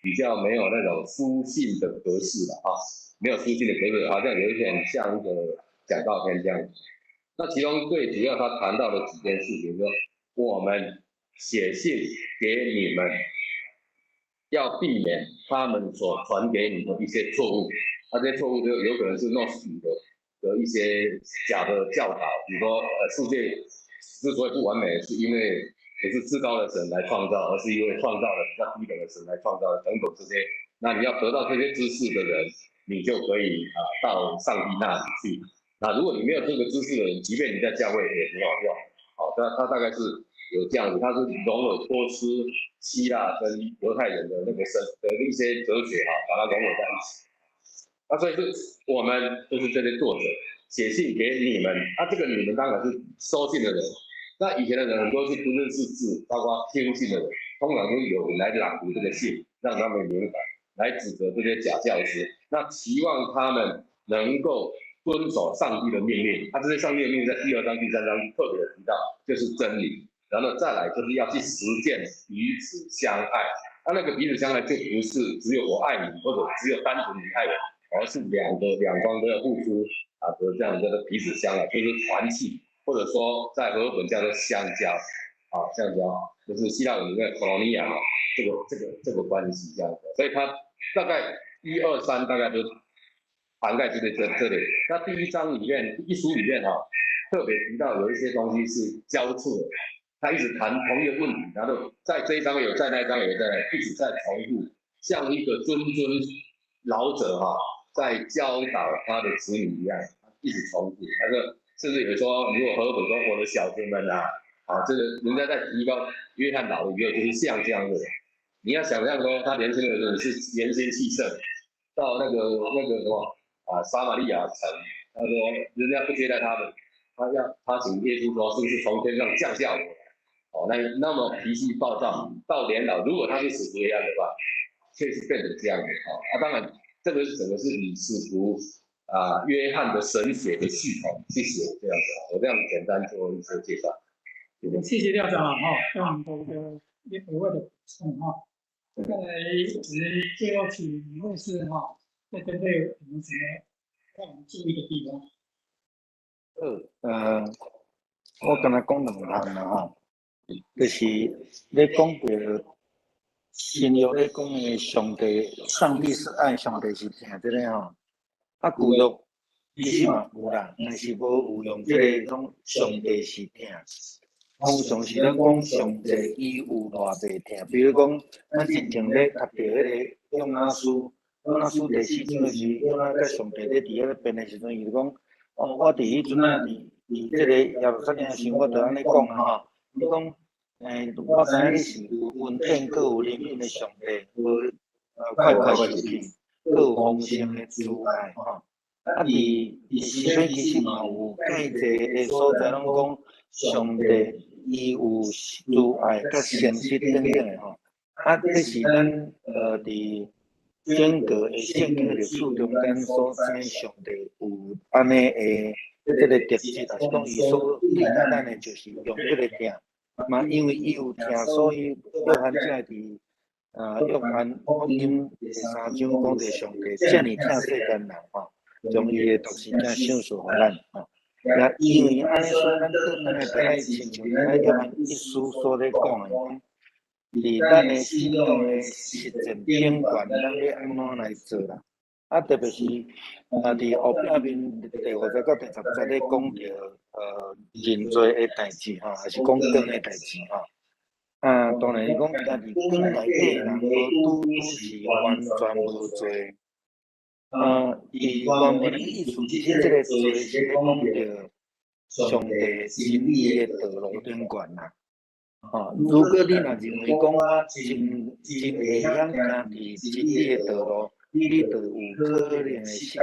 比较没有那种书信的格式了啊，没有书信的格式，好像有一点像一个讲道篇这样子。那其中最主要他谈到的几件事情，说我们写信给你们，要避免他们所传给你的一些错误，这些错误就有可能是诺斯底的一些假的教导，比如说世界之所以不完美，是因为不是至高的神来创造，而是因为创造了比较低等的神来创造的等等这些。那你要得到这些知识的人，你就可以到上帝那里去。那如果你没有这个知识的人，即便你在教会也没有用。他大概是有这样子，他是融合托斯、希腊跟犹太人的那个神的一些哲学把它融合在一起。那所以是我们就是这些作者写信给你们，这个你们当然是收信的人。那以前的人很多是不认识字，包括听信的人，通常都有人来朗读这个信，让他们明白，来指责这些假教师。那期望他们能够遵守上帝的命令。这些上帝的命令在第2章、第3章特别的提到，就是真理。然后再来就是要去实践彼此相爱。那个彼此相爱就不是只有我爱你，或者只有单纯你爱我。而是两方都要付出和这样的彼此相爱，就是团契，或者说在和合本叫做相交相交就是希腊文里面 koinonia 这个关系这样的，所以它大概1、2、3大概都涵盖这里。那第1章里面1书里面特别提到有一些东西是交错的，他一直谈同一个问题，然后在这一章有，在那一章有，一直在重复，像一个谆老者在教导他的子女一样，一直重复。甚至有说，如果和本说我的小子们这个人家在提高约翰老了以后，就是像这样的人。你要想象说，他年轻的时候是年轻气盛，到那个什么撒玛利亚城，他说人家不接待他们，他请耶稣说，是不是从天上降下我来？那么脾气暴躁，到年老，如果他是使徒一样的话，确实变成这样的当然。这个整个是以使徒约翰的神学的系统去写这样子，我这样简单做一些介绍。谢谢廖长老对我们的一个额外的补充再来，我们最后请牧师再针对我们什么让我们注意的地方。我刚才讲2项啦就是咧讲到。新约咧讲的上帝是爱，上帝是疼这个旧约其实嘛有啦，但是无有用这个讲上帝是疼。通常是咱讲上帝伊有偌济疼，比如讲，咱之前咧读到迄个约拿书，约拿书第4章就是约拿甲上帝咧伫遐咧辩的时阵，伊就讲，哦，我伫迄阵啊，伫即个耶路撒冷时，我就安尼讲啊吼，伊讲，我知影你是有恩典，佮有怜悯的上帝，无快快受气，佮有丰盛的慈爱吼。啊，伫诗篇其实嘛有介济个所在拢讲上帝伊有慈爱甲诚实等等的吼。啊，这是咱伫整个的圣经历史中间所知，上帝有安尼的这个特质，也是讲伊所对待咱的，就是用这个疼。嘛，因为伊有疼，所以约翰才伫约翰福音第3章讲着上帝遮尔疼世间人吼。将伊的独生子赏赐互咱吼，也因为安尼，所以咱倒转来就爱亲像约翰一书所咧讲的，讲伫咱的信仰的实践顶悬，咱要安怎来做啦？啊，特别是伫后壁面第50到第10节咧讲着认罪的代志吼，还是讲光的代志吼。啊，当然是讲家己光内底人无拄是完全无罪。伊原本的意思其实这个罪是咧讲着上帝真理的道路顶悬啦。如果你若认为讲我真会晓行伫真理的道路，你就有可能会失觉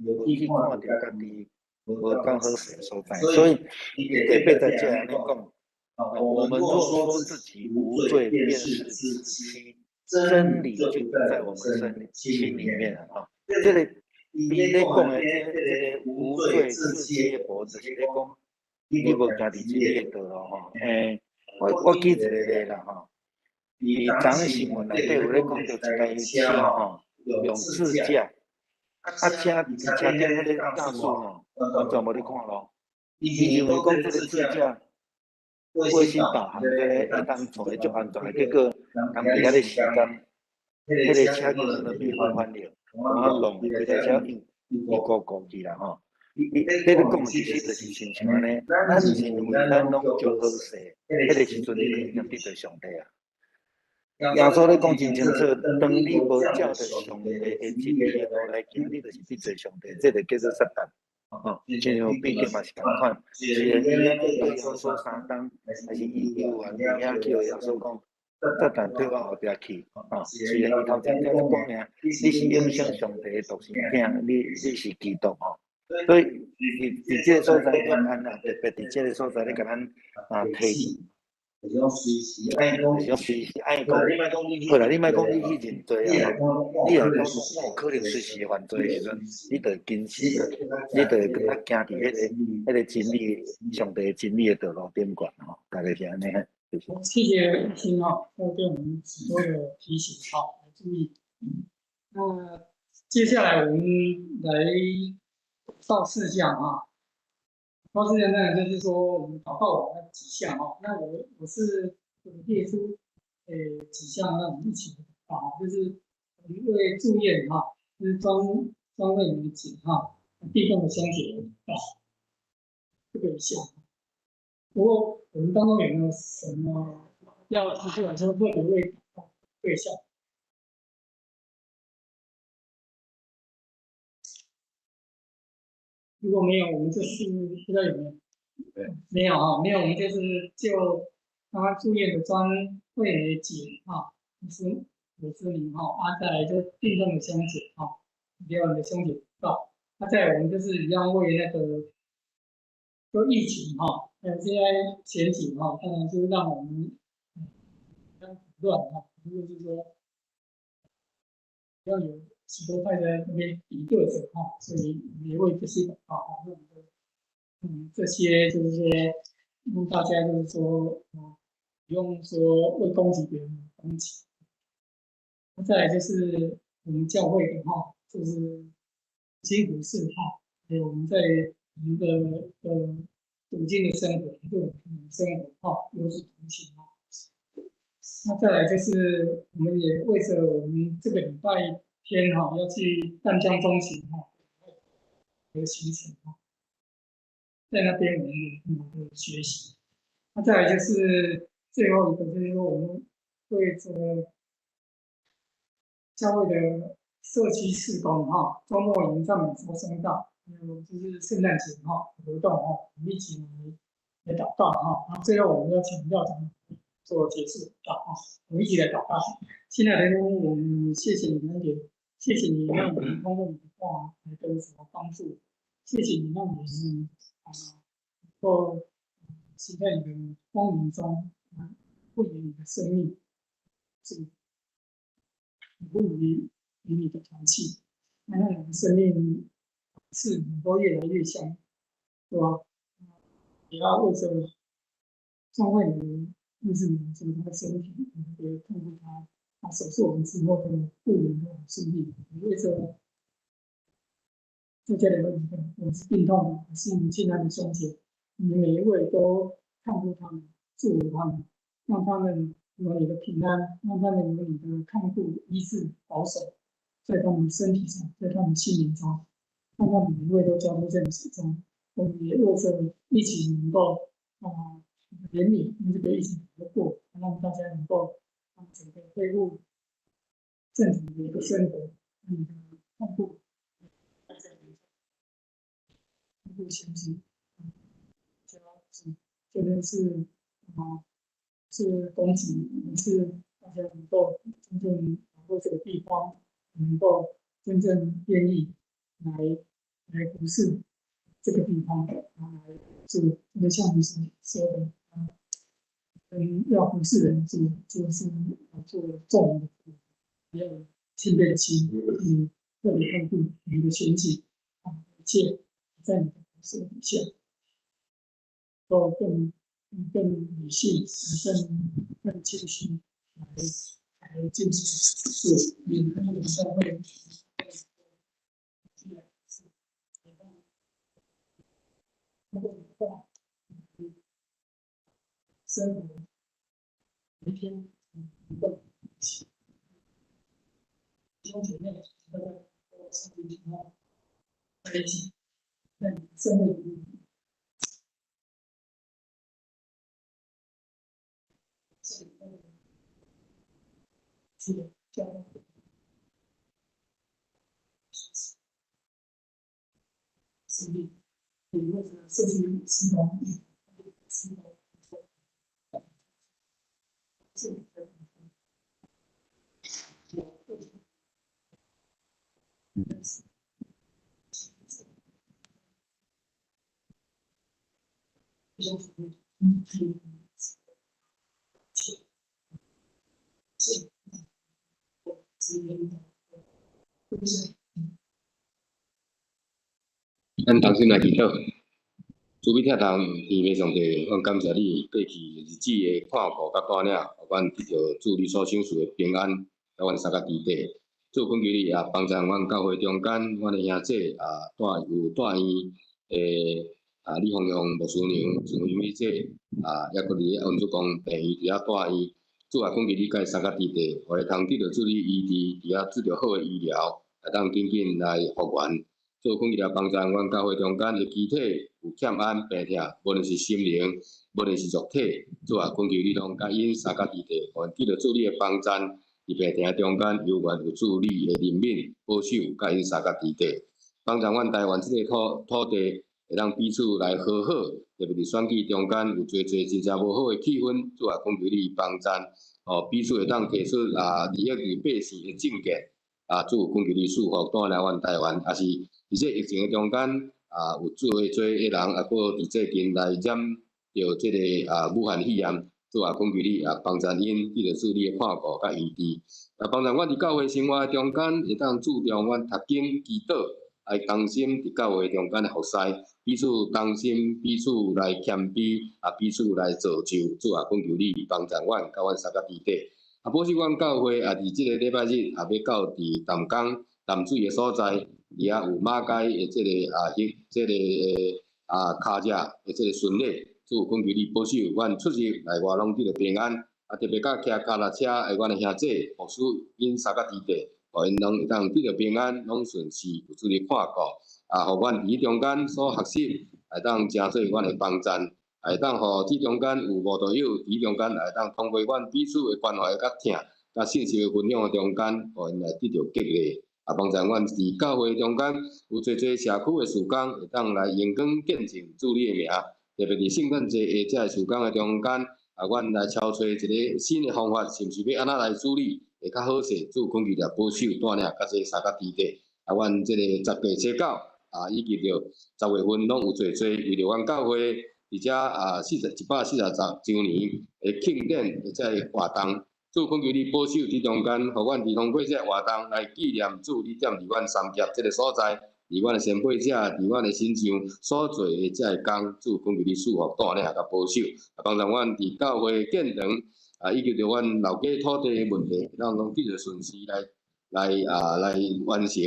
无去看着家己无刚好势的所在。所以第8节安尼讲，我们若说自己无罪，便是自欺，真理就不在我们心里面了啊。这个伊咧讲的这个无罪自欺的部，就是咧讲你无家己真理的道路吼。我举一个例啦吼，伊昨日新闻内底有咧讲到一台车吼，用自驾，车伫车顶迄个驾驶吼，完全无咧看路，伊认为讲这个自驾卫星导航这个会当做会足安全的，结果当伫遐个时间，迄个车根本都袂好反应。我弄规台车又过去啦吼，你讲的其实就是亲像安尼，咱认为咱拢足好势，迄个时阵你就已经得罪上帝啊。耶稣咧讲真清楚，当你无照着上帝的真理的路来行，你就是得罪上帝，这就叫做撒旦。亲像毕竟嘛是共款，虽然伊安尼对耶稣3工，还是伊有完伫遐叫耶稣讲。撒旦退我后壁去，虽然伊头前才讲尔，你是影响上帝的独生子，你是基督吼，所以伫这个所在，约翰啊，特别伫这个所在咧，甲咱提，就是讲随时爱讲，好啦，你莫讲你去认罪啊，你若讲我可能随时犯罪的时阵，你着坚持，你着行伫迄个真理，上帝真理的道路顶悬吼，大概是安尼。谢谢一心对我们许多的提醒注意。那接下来我们来到4项到4项呢，就是说我们祷告完那几项那我是列出几项，让我们一起就是为祝愿就是专为你们解地动的相解这个一项。不过我们当中有没有什么要提出来说特别为对象？如果没有，我们就是不知道有没有？没有没有，我们就是就刚刚住院的专会解就是你再来就地动的相解别人的相解再来我们就是一样为那个就疫情还有现在前景当然就是让我们乱就是说要有许多派的那边敌对者所以也为这些这些就是说让大家就是说不用说为攻击别人攻击。再来就是我们教会的就是辛苦事还有我们在我们的途径的生活，对我们生活都是同行那再来就是我们也为着我们这个礼拜天要去淡江中心的行程在那边我们学习。那再来就是最后一个，就是说我们对这个教会的社区事工哈，周末营赞美说声道，还有就是圣诞节活动我们一起来祷告然后最后我们要强调怎么做结束祷告，我们一起来祷告。亲爱的天父，我们谢谢你们给，谢谢你让我们通过你的话来得什么帮助，谢谢你让我们能够行在你的光明中，不以你的生命是不以你的团契，让我们生命是能够越来越像，对吧？也要为着教会人认识你这他的身体，也透过他手术完之后的复原的身体，为着大家的问题，我是病痛的，还是你亲爱的兄姐，你们每一位都看顾他们，祝福他们，让他们有你的平安，让他们有你的看顾、医治、保守，在他们身体上，在他们心灵中，让他们每一位都交托在你手中。我们也为着一起能够怜悯，用这个疫情度过，让大家能够整个恢复正常的一个生活，你的看顾。不前进，这边是是恭喜是大家能够真正能够这个地方能够真正愿意来服侍这个地方，然后来做这个像你所说的，要服侍人就是做众人的服务，也要谦卑的心，特别看顾你的前景一切在你的服侍底下。都更理性，更谦虚来进行做，免得那个社会生活每天弟兄姐妹大家都身体平安在一起，在社会里面。是的，这样是力，也为了社区系统，系统是的，咱同心来祈祷，主必听从天父上帝，阮感谢你过去日子的看顾甲带领，互阮得到主你所享受的平安，甲阮三甲伫底。主恳求你也帮助阮教会中间，阮的兄姐带院李凤雄牧师娘、陈惠美姐也搁伫咧恩主公病院伫遐带院。主也恳求你甲伊三甲伫地，互伊通得到主你医治，伫遐得到好的医疗，来当紧紧来复原。做恳求来帮助阮教会中间的肢体有欠安病痛，无论是心灵，无论是肉体，主也恳求你拢甲因三甲伫地，互因得到主你的帮助，伫病痛中间犹原有主你的怜悯保守，甲因三甲伫地，帮助阮台湾这个土地会当彼此来和好，特别伫选举中间有侪真正无好的气氛，主也恳求你帮助，彼此会当提出利益对百姓的政见。主恳求你祝福带领阮台湾，也是伫这疫情的中间，有做伙做的人，也搁伫这间来染着这个武汉肺炎，主也恳求你帮助因，得到主你的看顾甲医治，帮助阮伫教会生活中间会当注重阮读经祈祷，来同心伫教会中间的服侍，彼此同心，彼此来谦卑，彼此来造就，主也恳求你帮助阮，甲阮三甲伫底。保守阮教会伫即个礼拜日也要到伫淡水的所在，伫遐有马街的即个即个卡车的即个巡礼，主恳求你保守阮出入内外拢得到平安，特别甲骑脚踏车的阮的兄姐，牧师因三甲伫地，互因拢会当得到平安，拢顺遂，有主的看顾，互阮伫中间所学习，来当成做阮的帮助。会当互伫中间有无道友伫中间会当通过阮彼此的关怀甲疼，甲信息的分享的中间，互因来得到激励，帮助阮伫教会中间有侪侪社区的事工，会当来用光见证主你的名。特别伫圣诞节下遮的事工的中间，阮来敲找一个新的方法，是毋是要安怎来处理会较好势？主根据来保守带领，甲这三甲地底。阮这个10月初9以及着10月份拢有侪为着阮教会，而且140周年的庆典，或者活动，主根据你保守伫中间，互阮伫通过这活动来纪念主你踮伫阮三峡这个所在，伫阮的先辈者，伫阮的新上所做的这个工，主根据你祝福带领甲保守，帮助阮伫教会建堂以及着阮老家土地的问题，让拢继续顺时来完成。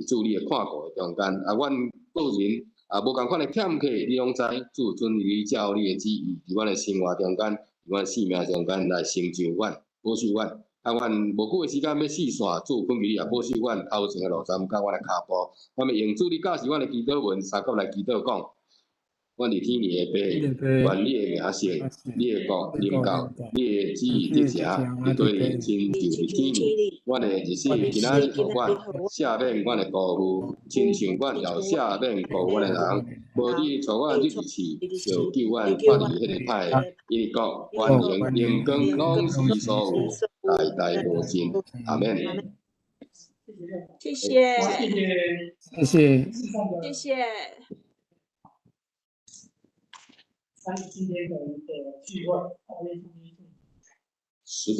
主你的看顾的中间，阮个人无共款的欠客，你拢知，主遵你照你的旨意，伫阮的生活中间，伫阮生命中间来成就阮，保守阮。阮无久的时间要四线，主根据你也保守阮头前的路站，甲阮的骹步。我们用主你教示阮的祈祷文，三角来祈祷讲。阮伫天li的爸，愿你的名圣，你的国临到，你的旨意执行，你对的亲就伫天里。阮的日子今仔日互阮赦免阮的过误，亲像阮要赦免过阮的人。无你带阮入去，就救阮脱离迄个歹。因为国、权荣、荣光，拢是你所有，代代无尽。阿免。谢谢，谢谢，谢谢。今天的一个聚会10个，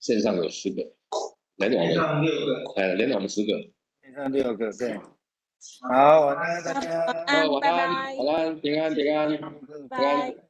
线上有10个，连我们连我们10个，线上6个，对。好，晚安大家。晚安，拜拜。晚安，平安，平安，平安。